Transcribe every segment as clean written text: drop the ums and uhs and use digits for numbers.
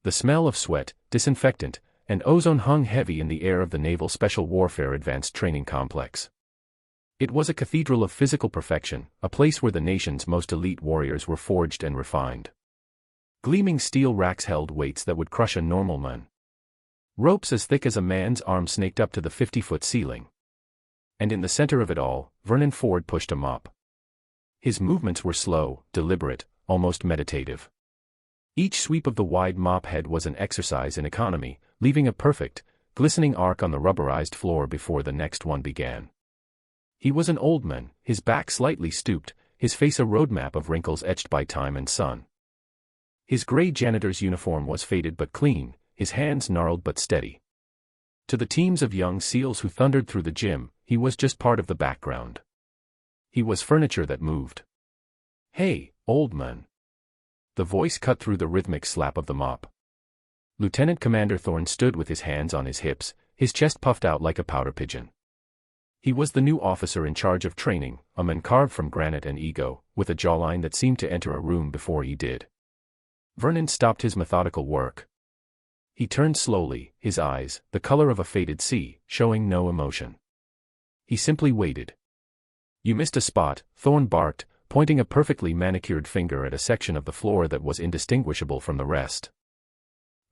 The smell of sweat, disinfectant, and ozone hung heavy in the air of the Naval Special Warfare Advanced Training Complex. It was a cathedral of physical perfection, a place where the nation's most elite warriors were forged and refined. Gleaming steel racks held weights that would crush a normal man. Ropes as thick as a man's arm snaked up to the 50-foot ceiling. And in the center of it all, Vernon Ford pushed a mop. His movements were slow, deliberate, almost meditative. Each sweep of the wide mop head was an exercise in economy, leaving a perfect, glistening arc on the rubberized floor before the next one began. He was an old man, his back slightly stooped, his face a roadmap of wrinkles etched by time and sun. His gray janitor's uniform was faded but clean, his hands gnarled but steady. To the teams of young SEALs who thundered through the gym, he was just part of the background. He was furniture that moved. "Hey, old man." The voice cut through the rhythmic slap of the mop. Lieutenant Commander Thorne stood with his hands on his hips, his chest puffed out like a powder pigeon. He was the new officer in charge of training, a man carved from granite and ego, with a jawline that seemed to enter a room before he did. Vernon stopped his methodical work. He turned slowly, his eyes, the color of a faded sea, showing no emotion. He simply waited. "You missed a spot," Thorne barked, pointing a perfectly manicured finger at a section of the floor that was indistinguishable from the rest.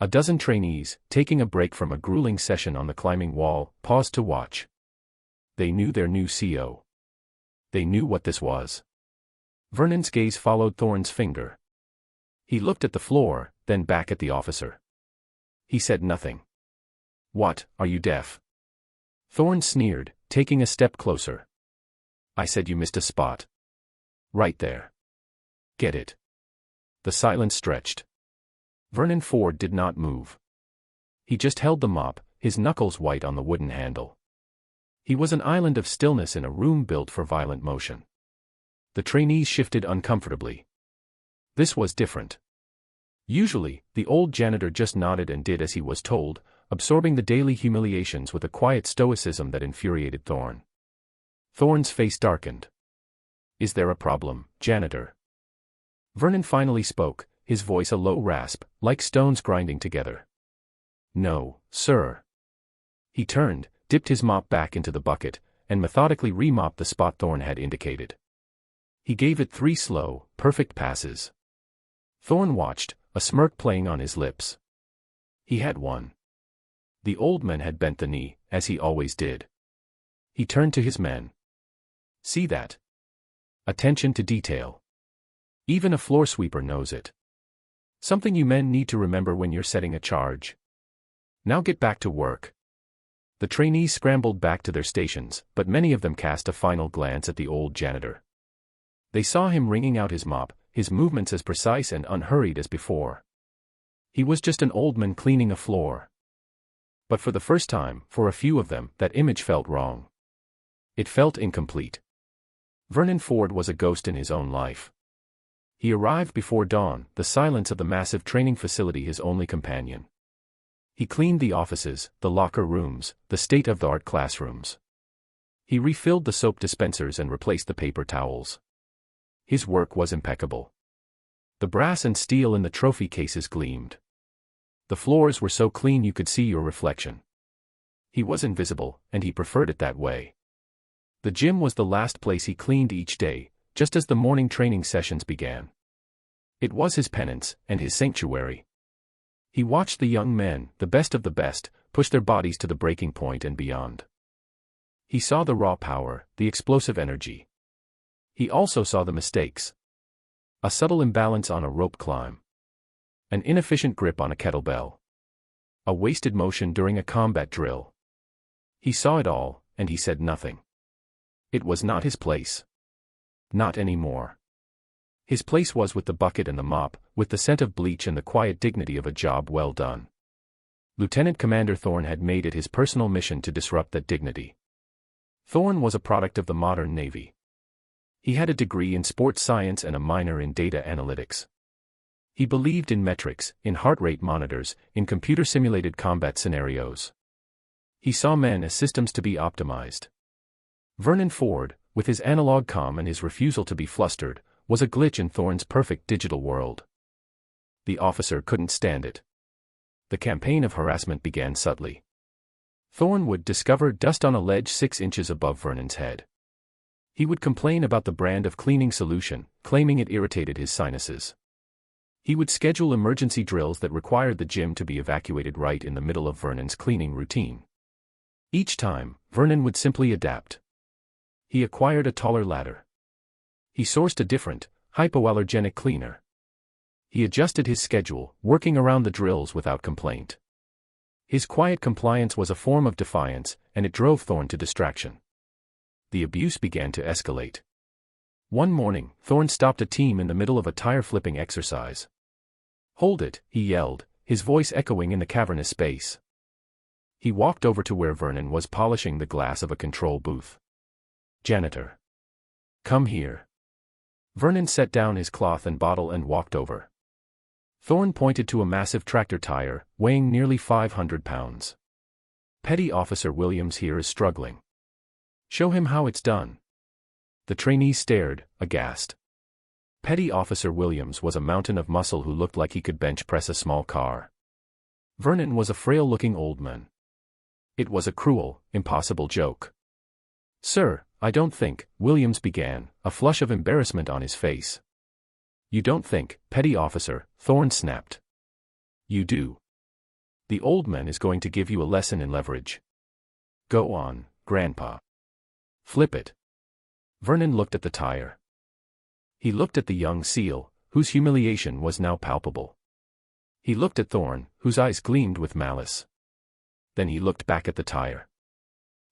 A dozen trainees, taking a break from a grueling session on the climbing wall, paused to watch. They knew their new CO. They knew what this was. Vernon's gaze followed Thorne's finger. He looked at the floor, then back at the officer. He said nothing. "What, are you deaf?" Thorne sneered, taking a step closer. "I said you missed a spot. Right there. Get it?" The silence stretched. Vernon Ford did not move. He just held the mop, his knuckles white on the wooden handle. He was an island of stillness in a room built for violent motion. The trainees shifted uncomfortably. This was different. Usually, the old janitor just nodded and did as he was told, absorbing the daily humiliations with a quiet stoicism that infuriated Thorne. Thorne's face darkened. "Is there a problem, janitor?" Vernon finally spoke, his voice a low rasp, like stones grinding together. "No, sir." He turned, dipped his mop back into the bucket, and methodically remopped the spot Thorne had indicated. He gave it 3 slow, perfect passes. Thorne watched, a smirk playing on his lips. He had won. The old man had bent the knee, as he always did. He turned to his men. "See that? Attention to detail. Even a floor sweeper knows it. Something you men need to remember when you're setting a charge. Now get back to work." The trainees scrambled back to their stations, but many of them cast a final glance at the old janitor. They saw him wringing out his mop, his movements as precise and unhurried as before. He was just an old man cleaning a floor. But for the first time, for a few of them, that image felt wrong. It felt incomplete. Vernon Ford was a ghost in his own life. He arrived before dawn, the silence of the massive training facility his only companion. He cleaned the offices, the locker rooms, the state-of-the-art classrooms. He refilled the soap dispensers and replaced the paper towels. His work was impeccable. The brass and steel in the trophy cases gleamed. The floors were so clean you could see your reflection. He was invisible, and he preferred it that way. The gym was the last place he cleaned each day, just as the morning training sessions began. It was his penance, and his sanctuary. He watched the young men, the best of the best, push their bodies to the breaking point and beyond. He saw the raw power, the explosive energy. He also saw the mistakes. A subtle imbalance on a rope climb. An inefficient grip on a kettlebell. A wasted motion during a combat drill. He saw it all, and he said nothing. It was not his place. Not anymore. His place was with the bucket and the mop, with the scent of bleach and the quiet dignity of a job well done. Lieutenant Commander Thorne had made it his personal mission to disrupt that dignity. Thorne was a product of the modern Navy. He had a degree in sports science and a minor in data analytics. He believed in metrics, in heart rate monitors, in computer-simulated combat scenarios. He saw men as systems to be optimized. Vernon Ford, with his analog calm and his refusal to be flustered, was a glitch in Thorne's perfect digital world. The officer couldn't stand it. The campaign of harassment began subtly. Thorne would discover dust on a ledge 6 inches above Vernon's head. He would complain about the brand of cleaning solution, claiming it irritated his sinuses. He would schedule emergency drills that required the gym to be evacuated right in the middle of Vernon's cleaning routine. Each time, Vernon would simply adapt. He acquired a taller ladder. He sourced a different, hypoallergenic cleaner. He adjusted his schedule, working around the drills without complaint. His quiet compliance was a form of defiance, and it drove Thorne to distraction. The abuse began to escalate. One morning, Thorne stopped a team in the middle of a tire-flipping exercise. "Hold it," he yelled, his voice echoing in the cavernous space. He walked over to where Vernon was polishing the glass of a control booth. "Janitor. Come here." Vernon set down his cloth and bottle and walked over. Thorne pointed to a massive tractor tire, weighing nearly 500 pounds. "Petty Officer Williams here is struggling. Show him how it's done." The trainee stared, aghast. Petty Officer Williams was a mountain of muscle who looked like he could bench press a small car. Vernon was a frail-looking old man. It was a cruel, impossible joke. "Sir, I don't think," Williams began, a flush of embarrassment on his face. "You don't think, Petty Officer," Thorne snapped. "You do. The old man is going to give you a lesson in leverage. Go on, Grandpa. Flip it." Vernon looked at the tire. He looked at the young SEAL, whose humiliation was now palpable. He looked at Thorne, whose eyes gleamed with malice. Then he looked back at the tire.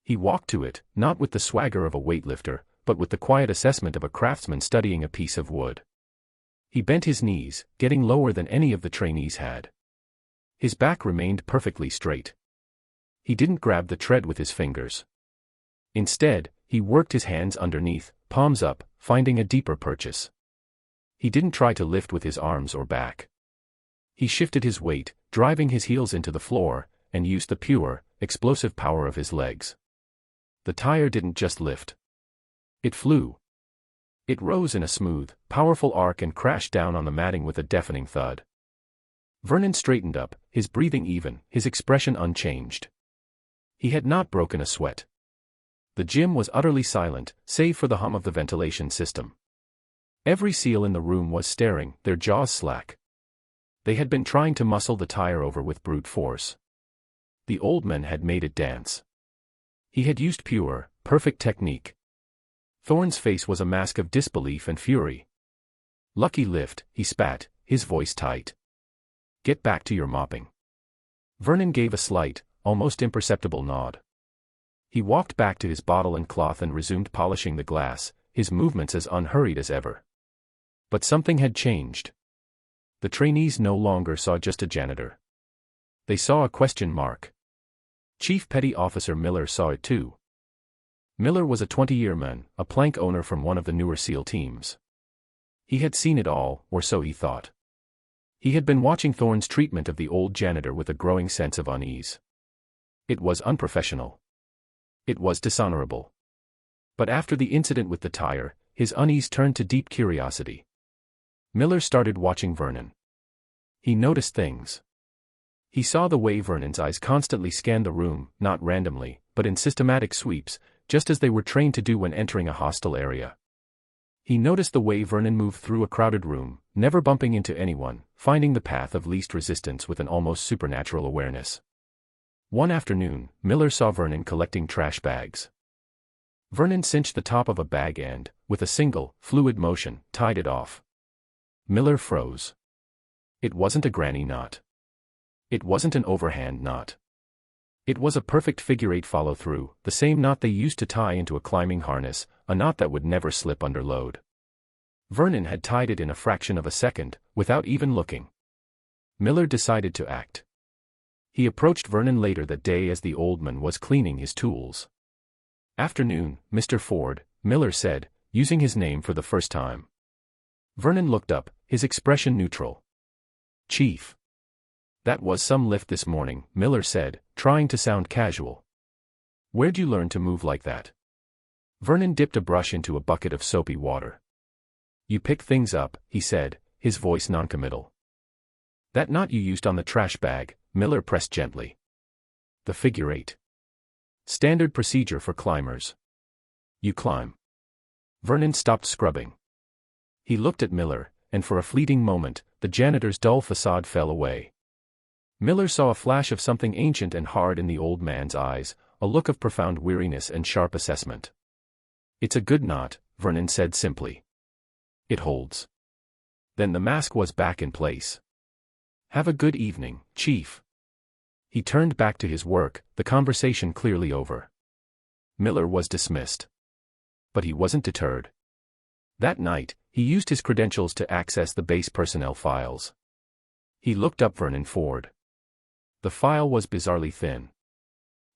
He walked to it, not with the swagger of a weightlifter, but with the quiet assessment of a craftsman studying a piece of wood. He bent his knees, getting lower than any of the trainees had. His back remained perfectly straight. He didn't grab the tread with his fingers. Instead, he worked his hands underneath, palms up, finding a deeper purchase. He didn't try to lift with his arms or back. He shifted his weight, driving his heels into the floor, and used the pure, explosive power of his legs. The tire didn't just lift. It flew. It rose in a smooth, powerful arc and crashed down on the matting with a deafening thud. Vernon straightened up, his breathing even, his expression unchanged. He had not broken a sweat. The gym was utterly silent, save for the hum of the ventilation system. Every SEAL in the room was staring, their jaws slack. They had been trying to muscle the tire over with brute force. The old man had made it dance. He had used pure, perfect technique. Thorne's face was a mask of disbelief and fury. "Lucky lift," he spat, his voice tight. "Get back to your mopping." Vernon gave a slight, almost imperceptible nod. He walked back to his bottle and cloth and resumed polishing the glass, his movements as unhurried as ever. But something had changed. The trainees no longer saw just a janitor. They saw a question mark. Chief Petty Officer Miller saw it too. Miller was a 20-year man, a plank owner from one of the newer SEAL teams. He had seen it all, or so he thought. He had been watching Thorne's treatment of the old janitor with a growing sense of unease. It was unprofessional. It was dishonorable. But after the incident with the tire, his unease turned to deep curiosity. Miller started watching Vernon. He noticed things. He saw the way Vernon's eyes constantly scanned the room, not randomly, but in systematic sweeps, just as they were trained to do when entering a hostile area. He noticed the way Vernon moved through a crowded room, never bumping into anyone, finding the path of least resistance with an almost supernatural awareness. One afternoon, Miller saw Vernon collecting trash bags. Vernon cinched the top of a bag and, with a single, fluid motion, tied it off. Miller froze. It wasn't a granny knot. It wasn't an overhand knot. It was a perfect figure-8 follow-through, the same knot they used to tie into a climbing harness, a knot that would never slip under load. Vernon had tied it in a fraction of a second, without even looking. Miller decided to act. He approached Vernon later that day as the old man was cleaning his tools. "Afternoon, Mr. Ford," Miller said, using his name for the first time. Vernon looked up, his expression neutral. "Chief. That was some lift this morning," Miller said, trying to sound casual. "Where'd you learn to move like that?" Vernon dipped a brush into a bucket of soapy water. "You pick things up," he said, his voice noncommittal. "That knot you used on the trash bag," Miller pressed gently. The figure 8. Standard procedure for climbers. You climb. Vernon stopped scrubbing. He looked at Miller, and for a fleeting moment, the janitor's dull facade fell away. Miller saw a flash of something ancient and hard in the old man's eyes, a look of profound weariness and sharp assessment. It's a good knot, Vernon said simply. It holds. Then the mask was back in place. Have a good evening, Chief. He turned back to his work, the conversation clearly over. Miller was dismissed. But he wasn't deterred. That night, he used his credentials to access the base personnel files. He looked up Vernon Ford. The file was bizarrely thin.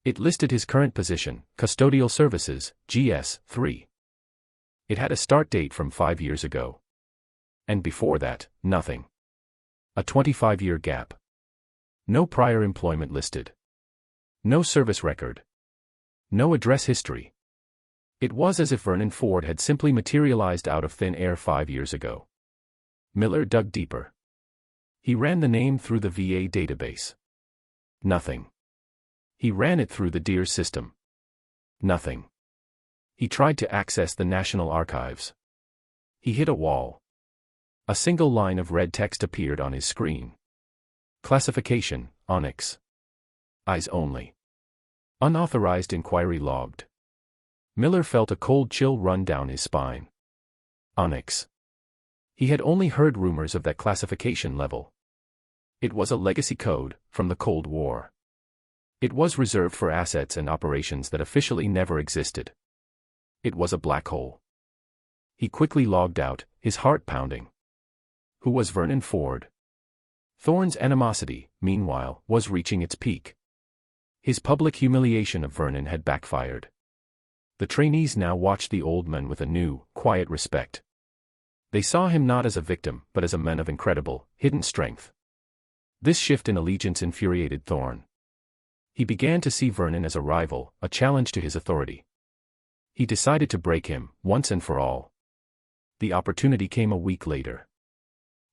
It listed his current position, Custodial Services, GS-3. It had a start date from 5 years ago. And before that, nothing. A 25-year gap. No prior employment listed. No service record. No address history. It was as if Vernon Ford had simply materialized out of thin air 5 years ago. Miller dug deeper. He ran the name through the VA database. Nothing. He ran it through the DEER system. Nothing. He tried to access the National Archives. He hit a wall. A single line of red text appeared on his screen. Classification, Onyx. Eyes only. Unauthorized inquiry logged. Miller felt a cold chill run down his spine. Onyx. He had only heard rumors of that classification level. It was a legacy code, from the Cold War. It was reserved for assets and operations that officially never existed. It was a black hole. He quickly logged out, his heart pounding. Who was Vernon Ford? Thorne's animosity, meanwhile, was reaching its peak. His public humiliation of Vernon had backfired. The trainees now watched the old man with a new, quiet respect. They saw him not as a victim, but as a man of incredible, hidden strength. This shift in allegiance infuriated Thorne. He began to see Vernon as a rival, a challenge to his authority. He decided to break him, once and for all. The opportunity came a week later.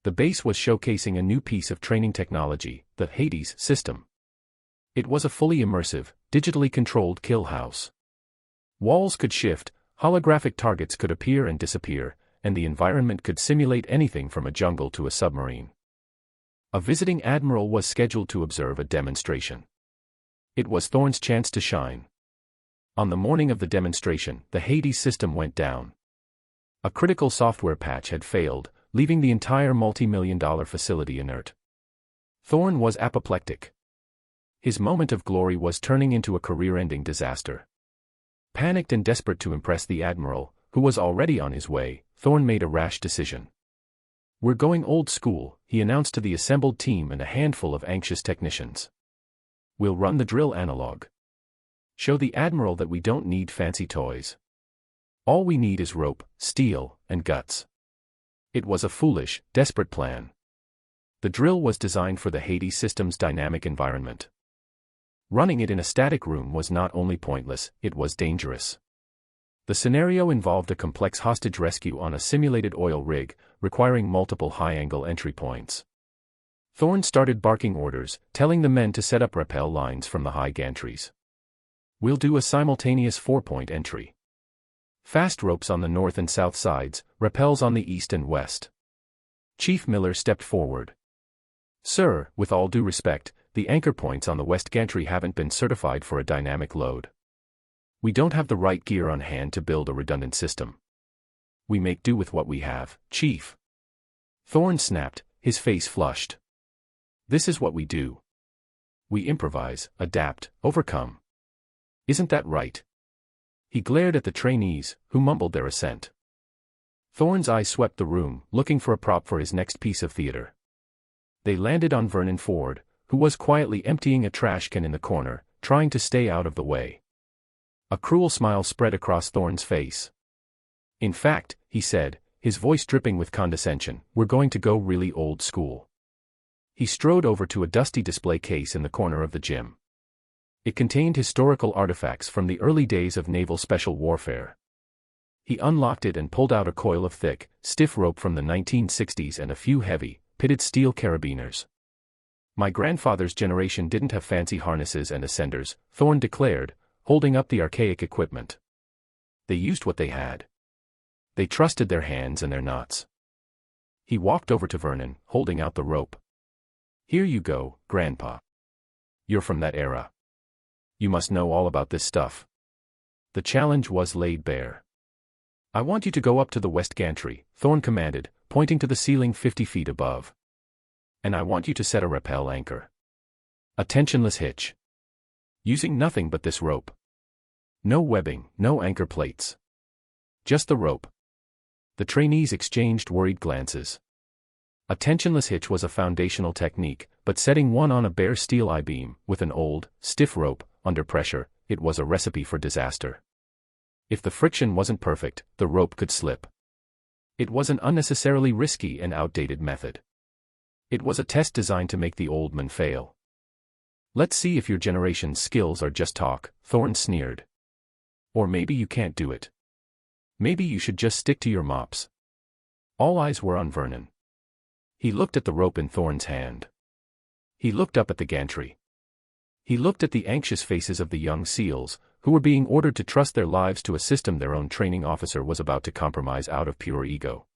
The base was showcasing a new piece of training technology, the Hades system. It was a fully immersive, digitally controlled kill house. Walls could shift, holographic targets could appear and disappear, and the environment could simulate anything from a jungle to a submarine. A visiting admiral was scheduled to observe a demonstration. It was Thorne's chance to shine. On the morning of the demonstration, the Hades system went down. A critical software patch had failed, leaving the entire multi-million-dollar facility inert. Thorne was apoplectic. His moment of glory was turning into a career-ending disaster. Panicked and desperate to impress the admiral, who was already on his way, Thorne made a rash decision. "We're going old school," he announced to the assembled team and a handful of anxious technicians. "We'll run the drill analog. Show the admiral that we don't need fancy toys. All we need is rope, steel, and guts." It was a foolish, desperate plan. The drill was designed for the Hades system's dynamic environment. Running it in a static room was not only pointless, it was dangerous. The scenario involved a complex hostage rescue on a simulated oil rig, requiring multiple high-angle entry points. Thorne started barking orders, telling the men to set up rappel lines from the high gantries. "We'll do a simultaneous 4-point entry. Fast ropes on the north and south sides, rappels on the east and west." Chief Miller stepped forward. "Sir, with all due respect, the anchor points on the west gantry haven't been certified for a dynamic load. We don't have the right gear on hand to build a redundant system. We make do with what we have, Chief." Thorne snapped, his face flushed. "This is what we do. We improvise, adapt, overcome. Isn't that right?" He glared at the trainees, who mumbled their assent. Thorne's eyes swept the room, looking for a prop for his next piece of theater. They landed on Vernon Ford, who was quietly emptying a trash can in the corner, trying to stay out of the way. A cruel smile spread across Thorne's face. "In fact," he said, his voice dripping with condescension, "we're going to go really old school." He strode over to a dusty display case in the corner of the gym. It contained historical artifacts from the early days of naval special warfare. He unlocked it and pulled out a coil of thick, stiff rope from the 1960s and a few heavy, pitted steel carabiners. My grandfather's generation didn't have fancy harnesses and ascenders, Thorne declared, holding up the archaic equipment. They used what they had. They trusted their hands and their knots. He walked over to Vernon, holding out the rope. Here you go, Grandpa. You're from that era. You must know all about this stuff. The challenge was laid bare. I want you to go up to the west gantry, Thorne commanded, pointing to the ceiling 50 feet above. And I want you to set a rappel anchor. A tensionless hitch. Using nothing but this rope. No webbing, no anchor plates. Just the rope. The trainees exchanged worried glances. A tensionless hitch was a foundational technique, but setting one on a bare steel I-beam, with an old, stiff rope, under pressure, it was a recipe for disaster. If the friction wasn't perfect, the rope could slip. It was an unnecessarily risky and outdated method. It was a test designed to make the old man fail. Let's see if your generation's skills are just talk, Thorne sneered. Or maybe you can't do it. Maybe you should just stick to your mops. All eyes were on Vernon. He looked at the rope in Thorne's hand. He looked up at the gantry. He looked at the anxious faces of the young SEALs, who were being ordered to trust their lives to a system their own training officer was about to compromise out of pure ego.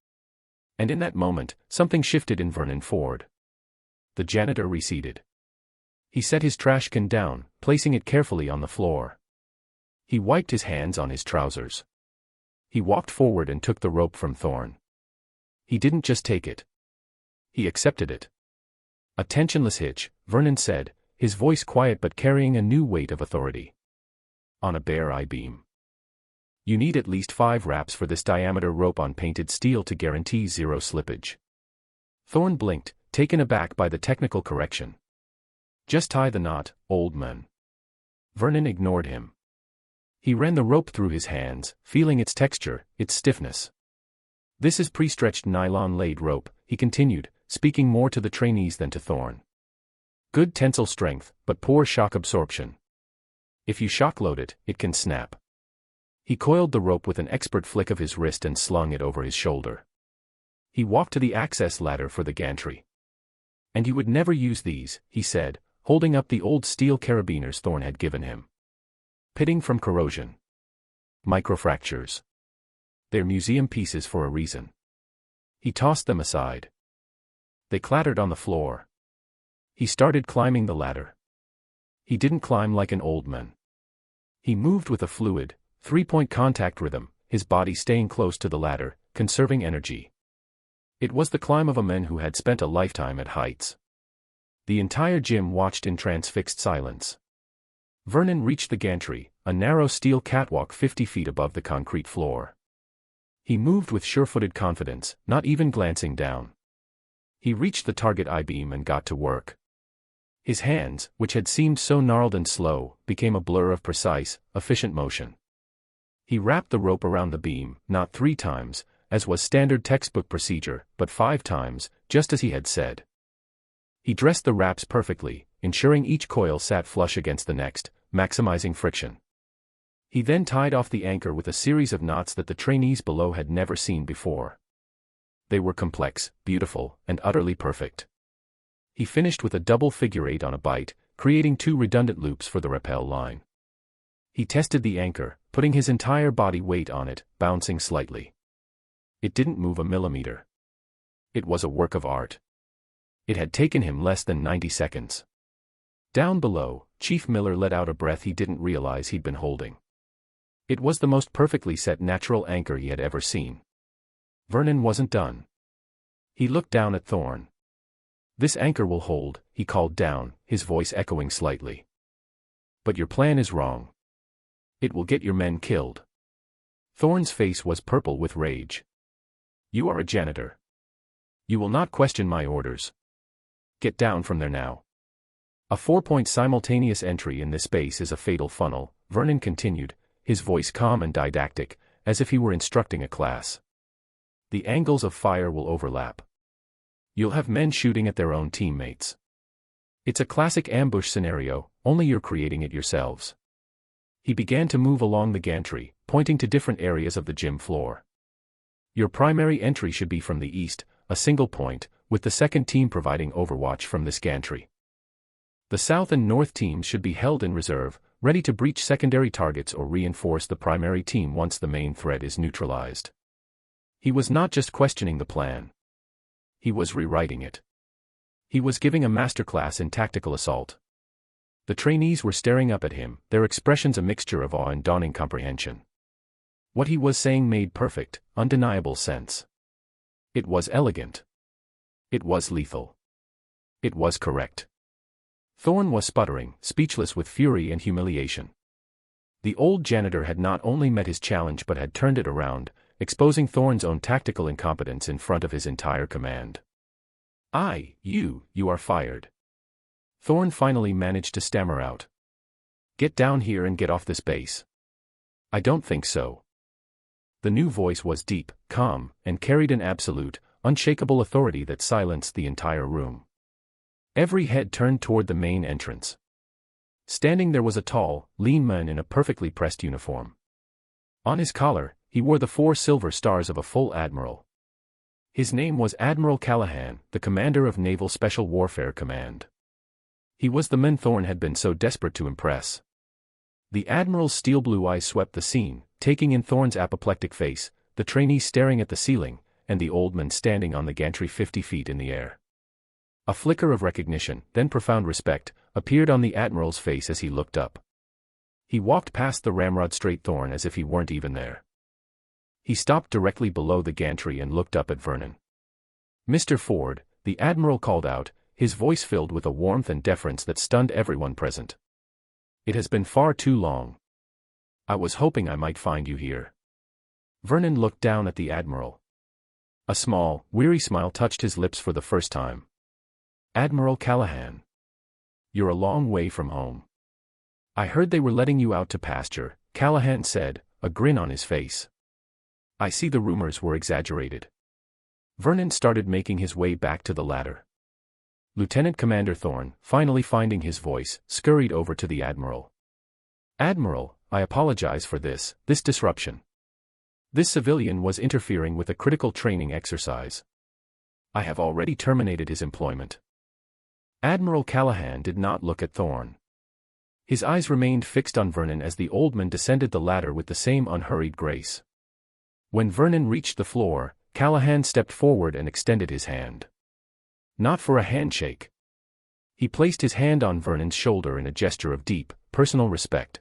And in that moment, something shifted in Vernon Ford. The janitor receded. He set his trash can down, placing it carefully on the floor. He wiped his hands on his trousers. He walked forward and took the rope from Thorne. He didn't just take it. He accepted it. A tensionless hitch, Vernon said, his voice quiet but carrying a new weight of authority. On a bare I-beam. You need at least 5 wraps for this diameter rope on painted steel to guarantee zero slippage. Thorne blinked, taken aback by the technical correction. Just tie the knot, old man. Vernon ignored him. He ran the rope through his hands, feeling its texture, its stiffness. This is pre-stretched nylon-laid rope, he continued, speaking more to the trainees than to Thorne. Good tensile strength, but poor shock absorption. If you shock-load it, it can snap. He coiled the rope with an expert flick of his wrist and slung it over his shoulder. He walked to the access ladder for the gantry. And you would never use these, he said, holding up the old steel carabiners Thorne had given him. Pitting from corrosion. Microfractures. They're museum pieces for a reason. He tossed them aside. They clattered on the floor. He started climbing the ladder. He didn't climb like an old man. He moved with a fluid, 3-point contact rhythm, his body staying close to the ladder, conserving energy. It was the climb of a man who had spent a lifetime at heights. The entire gym watched in transfixed silence. Vernon reached the gantry, a narrow steel catwalk 50 feet above the concrete floor. He moved with sure-footed confidence, not even glancing down. He reached the target I-beam and got to work. His hands, which had seemed so gnarled and slow, became a blur of precise, efficient motion. He wrapped the rope around the beam, not 3 times, as was standard textbook procedure, but 5 times, just as he had said. He dressed the wraps perfectly, ensuring each coil sat flush against the next, maximizing friction. He then tied off the anchor with a series of knots that the trainees below had never seen before. They were complex, beautiful, and utterly perfect. He finished with a double figure 8 on a bite, creating 2 redundant loops for the rappel line. He tested the anchor, putting his entire body weight on it, bouncing slightly. It didn't move a millimeter. It was a work of art. It had taken him less than 90 seconds. Down below, Chief Miller let out a breath he didn't realize he'd been holding. It was the most perfectly set natural anchor he had ever seen. Vernon wasn't done. He looked down at Thorne. This anchor will hold, he called down, his voice echoing slightly. But your plan is wrong. It will get your men killed. Thorne's face was purple with rage. You are a janitor. You will not question my orders. Get down from there now. A 4-point simultaneous entry in this space is a fatal funnel, Vernon continued, his voice calm and didactic, as if he were instructing a class. The angles of fire will overlap. You'll have men shooting at their own teammates. It's a classic ambush scenario, only you're creating it yourselves. He began to move along the gantry, pointing to different areas of the gym floor. Your primary entry should be from the east, a single point, with the second team providing overwatch from this gantry. The South and North teams should be held in reserve, ready to breach secondary targets or reinforce the primary team once the main threat is neutralized. He was not just questioning the plan. He was rewriting it. He was giving a masterclass in tactical assault. The trainees were staring up at him, their expressions a mixture of awe and dawning comprehension. What he was saying made perfect, undeniable sense. It was elegant. It was lethal. It was correct. Thorne was sputtering, speechless with fury and humiliation. The old janitor had not only met his challenge but had turned it around, exposing Thorne's own tactical incompetence in front of his entire command. You are fired. Thorne finally managed to stammer out. Get down here and get off this base. I don't think so. The new voice was deep, calm, and carried an absolute, unshakable authority that silenced the entire room. Every head turned toward the main entrance. Standing there was a tall, lean man in a perfectly pressed uniform. On his collar, he wore the 4 silver stars of a full admiral. His name was Admiral Callahan, the commander of Naval Special Warfare Command. He was the man Thorne had been so desperate to impress. The admiral's steel-blue eyes swept the scene, taking in Thorne's apoplectic face, the trainee staring at the ceiling, and the old man standing on the gantry 50 feet in the air. A flicker of recognition, then profound respect, appeared on the admiral's face as he looked up. He walked past the ramrod straight Thorne as if he weren't even there. He stopped directly below the gantry and looked up at Vernon. "Mr. Ford," the admiral called out, his voice filled with a warmth and deference that stunned everyone present. "It has been far too long. I was hoping I might find you here." Vernon looked down at the admiral. A small, weary smile touched his lips for the first time. "Admiral Callahan. You're a long way from home." "I heard they were letting you out to pasture," Callahan said, a grin on his face. "I see the rumors were exaggerated." Vernon started making his way back to the ladder. Lieutenant Commander Thorne, finally finding his voice, scurried over to the admiral. "Admiral, I apologize for this disruption. This civilian was interfering with a critical training exercise. I have already terminated his employment." Admiral Callahan did not look at Thorne. His eyes remained fixed on Vernon as the old man descended the ladder with the same unhurried grace. When Vernon reached the floor, Callahan stepped forward and extended his hand. Not for a handshake. He placed his hand on Vernon's shoulder in a gesture of deep, personal respect.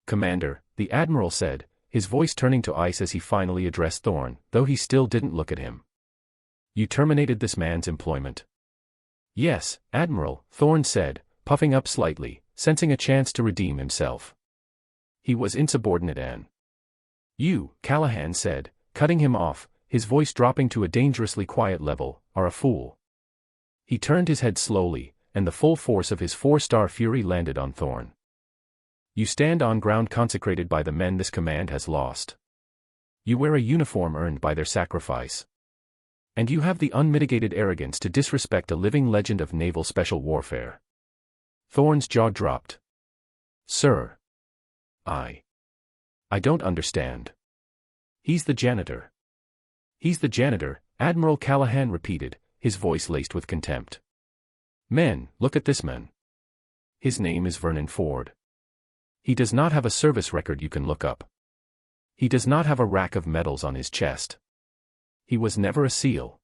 "Commander," the admiral said, his voice turning to ice as he finally addressed Thorne, though he still didn't look at him. "You terminated this man's employment." "Yes, Admiral," Thorne said, puffing up slightly, sensing a chance to redeem himself. "He was insubordinate and—" "You," Callahan said, cutting him off, his voice dropping to a dangerously quiet level, "are a fool." He turned his head slowly, and the full force of his 4-star fury landed on Thorne. "You stand on ground consecrated by the men this command has lost. You wear a uniform earned by their sacrifice. And you have the unmitigated arrogance to disrespect a living legend of naval special warfare." Thorne's jaw dropped. "Sir. I don't understand." "He's the janitor." "He's the janitor," Admiral Callahan repeated, his voice laced with contempt. "Men, look at this man. His name is Vernon Ford. He does not have a service record you can look up. He does not have a rack of medals on his chest. He was never a SEAL."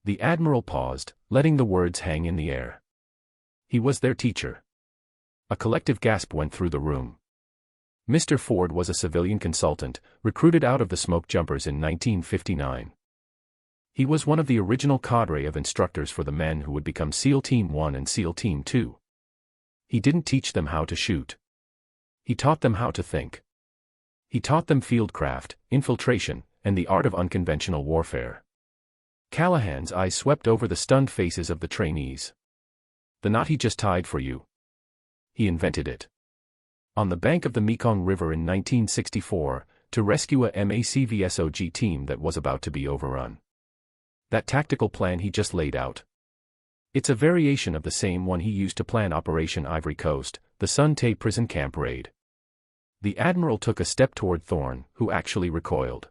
The admiral paused, letting the words hang in the air. "He was their teacher." A collective gasp went through the room. Mr. Ford was a civilian consultant, recruited out of the smoke jumpers in 1959. He was one of the original cadre of instructors for the men who would become SEAL Team 1 and SEAL Team 2. He didn't teach them how to shoot. He taught them how to think. He taught them fieldcraft, infiltration, and the art of unconventional warfare. Callahan's eyes swept over the stunned faces of the trainees. "The knot he just tied for you. He invented it. On the bank of the Mekong River in 1964, to rescue a MACVSOG team that was about to be overrun. That tactical plan he just laid out. It's a variation of the same one he used to plan Operation Ivory Coast, the Sun Tay prison camp raid." The admiral took a step toward Thorne, who actually recoiled.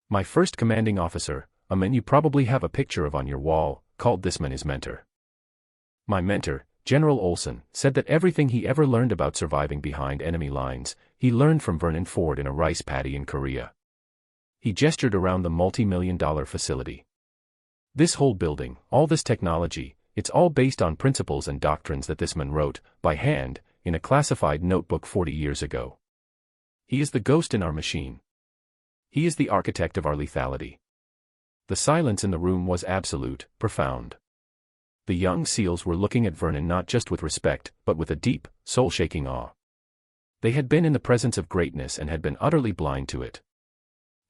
"My first commanding officer, a man you probably have a picture of on your wall, called this man his mentor." "My mentor," General Olson, said that everything he ever learned about surviving behind enemy lines, he learned from Vernon Ford in a rice paddy in Korea. He gestured around the multi-million-dollar facility. This whole building, all this technology, it's all based on principles and doctrines that this man wrote, by hand, in a classified notebook 40 years ago. He is the ghost in our machine. He is the architect of our lethality. The silence in the room was absolute, profound. The young SEALs were looking at Vernon not just with respect, but with a deep, soul-shaking awe. They had been in the presence of greatness and had been utterly blind to it.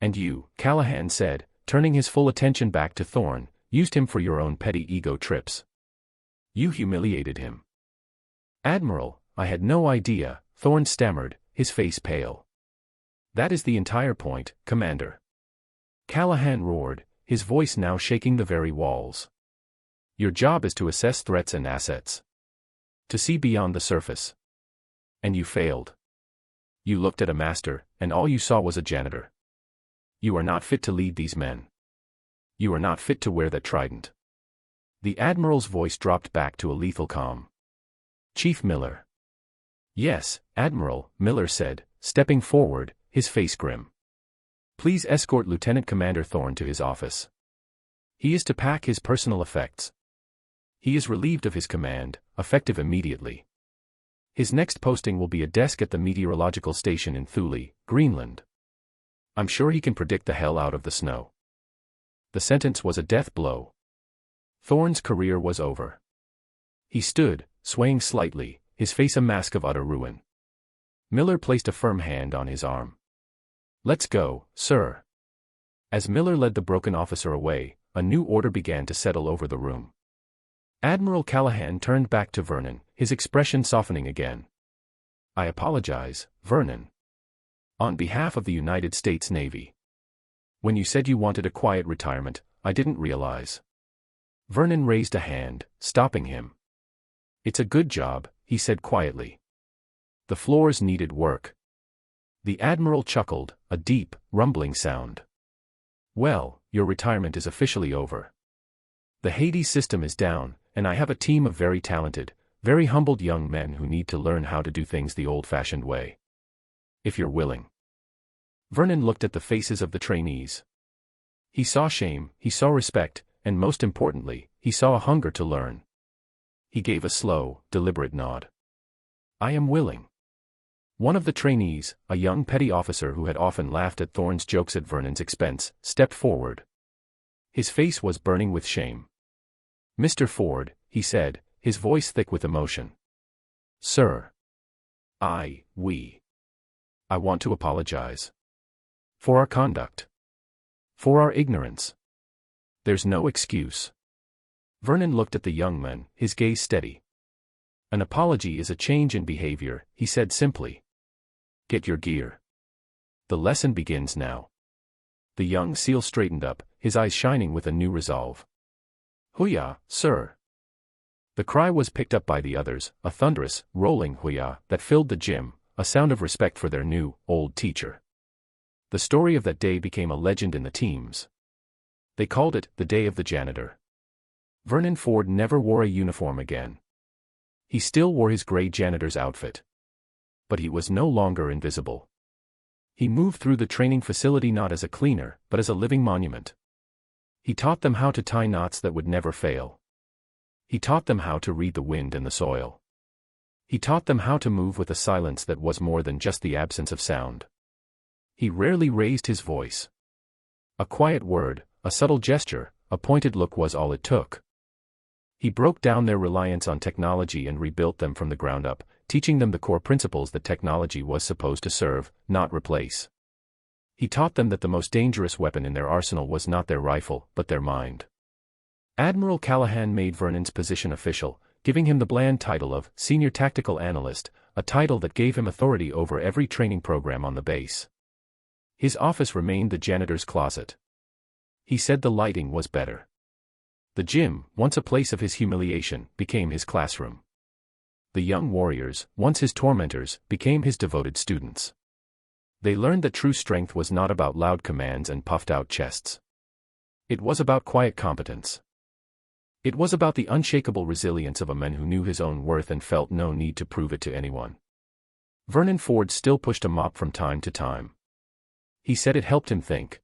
And you, Callahan said, turning his full attention back to Thorne, used him for your own petty ego trips. You humiliated him. Admiral, I had no idea, Thorne stammered, his face pale. That is the entire point, Commander. Callahan roared, his voice now shaking the very walls. Your job is to assess threats and assets. To see beyond the surface. And you failed. You looked at a master, and all you saw was a janitor. You are not fit to lead these men. You are not fit to wear that trident. The Admiral's voice dropped back to a lethal calm. Chief Miller. Yes, Admiral, Miller said, stepping forward, his face grim. Please escort Lieutenant Commander Thorne to his office. He is to pack his personal effects. He is relieved of his command, effective immediately. His next posting will be a desk at the meteorological station in Thule, Greenland. I'm sure he can predict the hell out of the snow. The sentence was a death blow. Thorne's career was over. He stood, swaying slightly, his face a mask of utter ruin. Miller placed a firm hand on his arm. Let's go, sir. As Miller led the broken officer away, a new order began to settle over the room. Admiral Callahan turned back to Vernon, his expression softening again. I apologize, Vernon. On behalf of the United States Navy. When you said you wanted a quiet retirement, I didn't realize. Vernon raised a hand, stopping him. It's a good job, he said quietly. The floors needed work. The Admiral chuckled, a deep, rumbling sound. Well, your retirement is officially over. The Hades system is down, and I have a team of very talented, very humbled young men who need to learn how to do things the old-fashioned way. If you're willing. Vernon looked at the faces of the trainees. He saw shame, he saw respect, and most importantly, he saw a hunger to learn. He gave a slow, deliberate nod. I am willing. One of the trainees, a young petty officer who had often laughed at Thorne's jokes at Vernon's expense, stepped forward. His face was burning with shame. Mr. Ford, he said, his voice thick with emotion. Sir. I want to apologize. For our conduct. For our ignorance. There's no excuse. Vernon looked at the young man, his gaze steady. An apology is a change in behavior, he said simply. Get your gear. The lesson begins now. The young SEAL straightened up, his eyes shining with a new resolve. Hoo-yah, sir. The cry was picked up by the others, a thunderous, rolling hoo-yah that filled the gym, a sound of respect for their new, old teacher. The story of that day became a legend in the teams. They called it the Day of the Janitor. Vernon Ford never wore a uniform again. He still wore his gray janitor's outfit. But he was no longer invisible. He moved through the training facility not as a cleaner, but as a living monument. He taught them how to tie knots that would never fail. He taught them how to read the wind and the soil. He taught them how to move with a silence that was more than just the absence of sound. He rarely raised his voice. A quiet word, a subtle gesture, a pointed look was all it took. He broke down their reliance on technology and rebuilt them from the ground up, teaching them the core principles that technology was supposed to serve, not replace. He taught them that the most dangerous weapon in their arsenal was not their rifle, but their mind. Admiral Callahan made Vernon's position official, giving him the bland title of Senior Tactical Analyst, a title that gave him authority over every training program on the base. His office remained the janitor's closet. He said the lighting was better. The gym, once a place of his humiliation, became his classroom. The young warriors, once his tormentors, became his devoted students. They learned that true strength was not about loud commands and puffed-out chests. It was about quiet competence. It was about the unshakable resilience of a man who knew his own worth and felt no need to prove it to anyone. Vernon Ford still pushed a mop from time to time. He said it helped him think.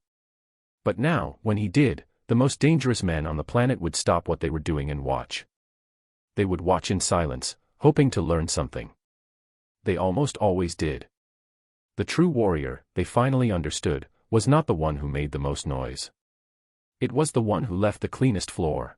But now, when he did, the most dangerous men on the planet would stop what they were doing and watch. They would watch in silence, hoping to learn something. They almost always did. The true warrior, they finally understood, was not the one who made the most noise. It was the one who left the cleanest floor.